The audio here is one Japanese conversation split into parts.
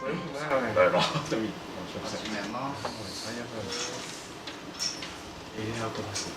よくないのだよな。でも始めます。最悪だよ。エレアウトですね。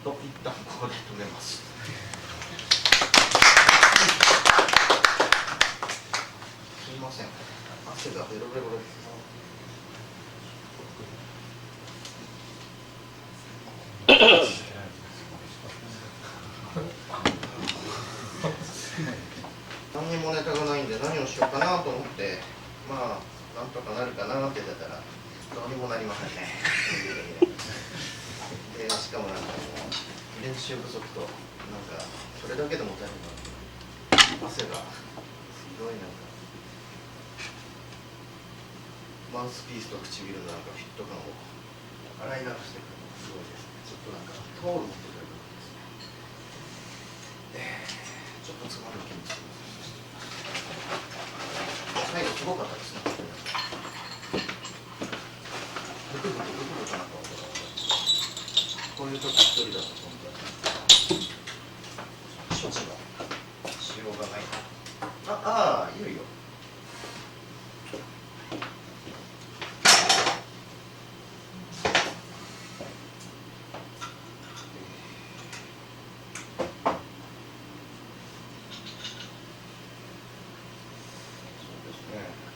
と一旦ここで止めます。すいません、汗がベロベロです。何にもネタがないんで何をしようかなと思って、まあなんとかなるかなって出たらどうにもなりませんね。でしかもなんか練習不足となんかそれだけでも大変な汗がすごいなんかマウスピースと唇のなんかフィット感を洗い流してくるのがすごいですね。ちょっとなんかタオル持ってくれるんですね。ちょっとつまる気にして最後すごかったですね。ブクブクブクブクなんかこういう時一人だと本当に処置がしようがない。いいよ。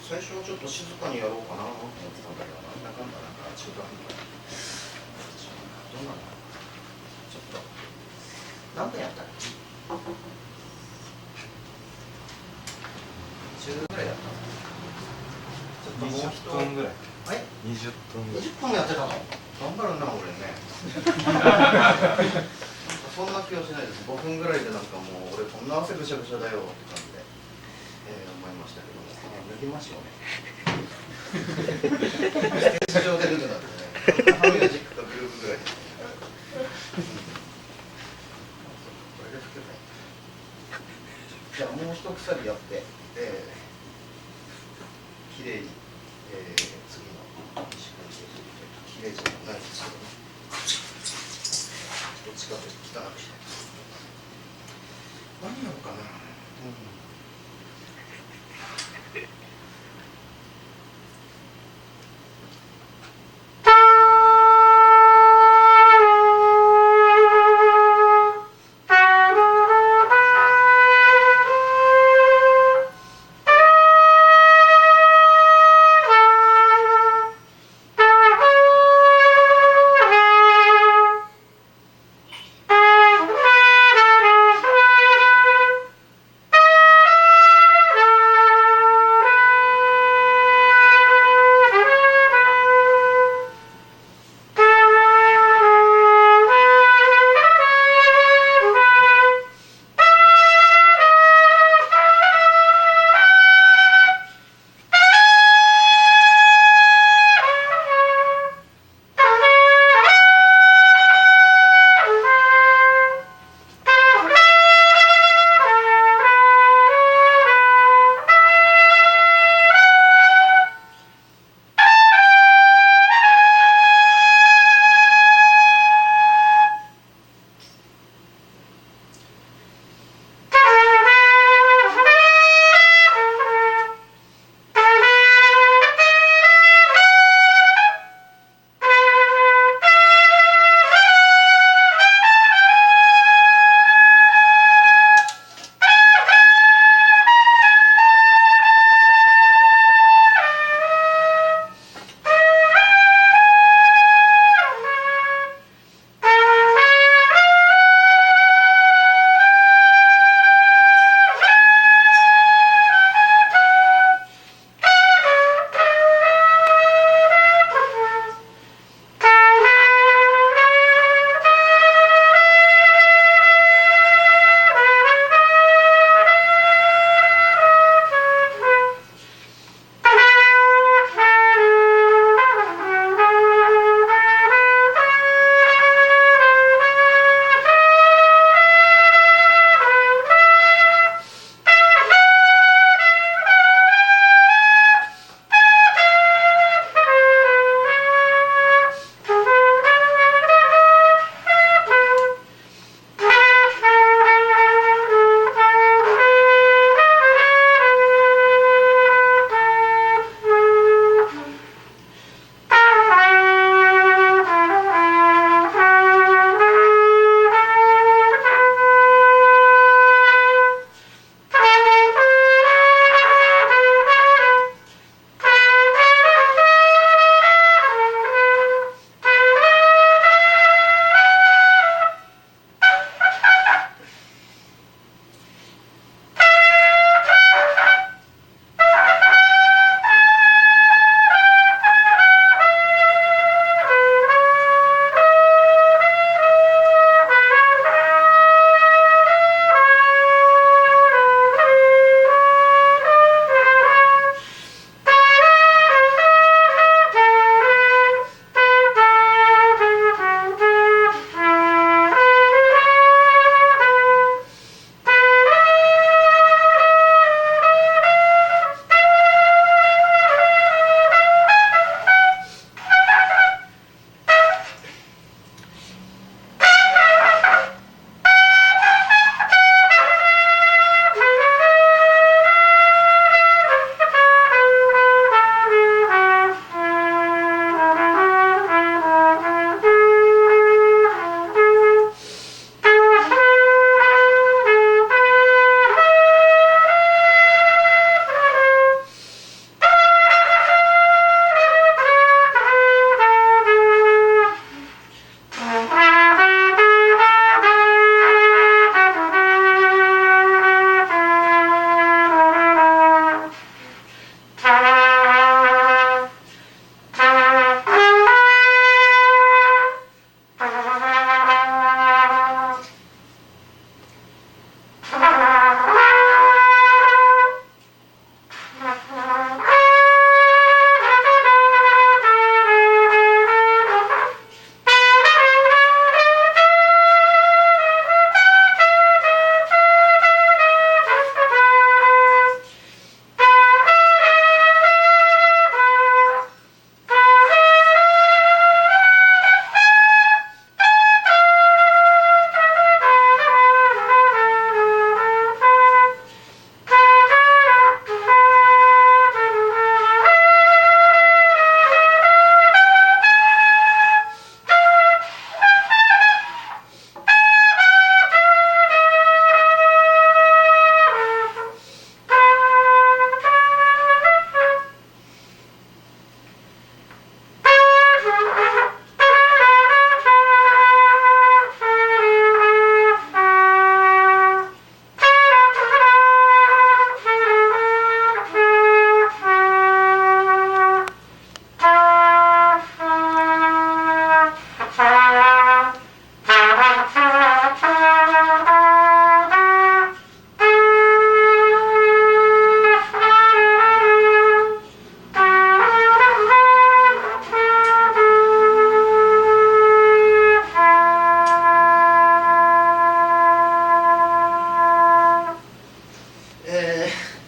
最初はちょっと静かにやろうかなと思ってたんだけど、なんだかんだなんか中途半端どうなんだろう。ちょっと何分やったっけ？10ぐらいやったの？ちょっともう20分ぐらい。はい？20分ぐらい。20分もやってたの？頑張るな俺ねそんな気はしないです。5分ぐらいでなんかもう俺こんな汗ぐしゃぐしゃだよって感じで、思いましたけども、脱ぎましょうねステージ上で脱ぐなんてね、ハミュージックとグループぐらいですね、これで拭けばいい。じゃあもう一鎖やって、きれいに、次の石ころしてきれいじゃないですけどね、どっちかというと汚くして何やろうかな、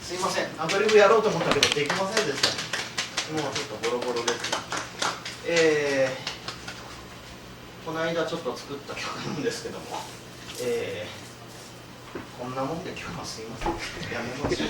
すいません、アドリブやろうと思ったけどできませんでした。もうちょっとボロボロです。この間ちょっと作った曲なんですけども、こんなもんで今日はすいません。やめます。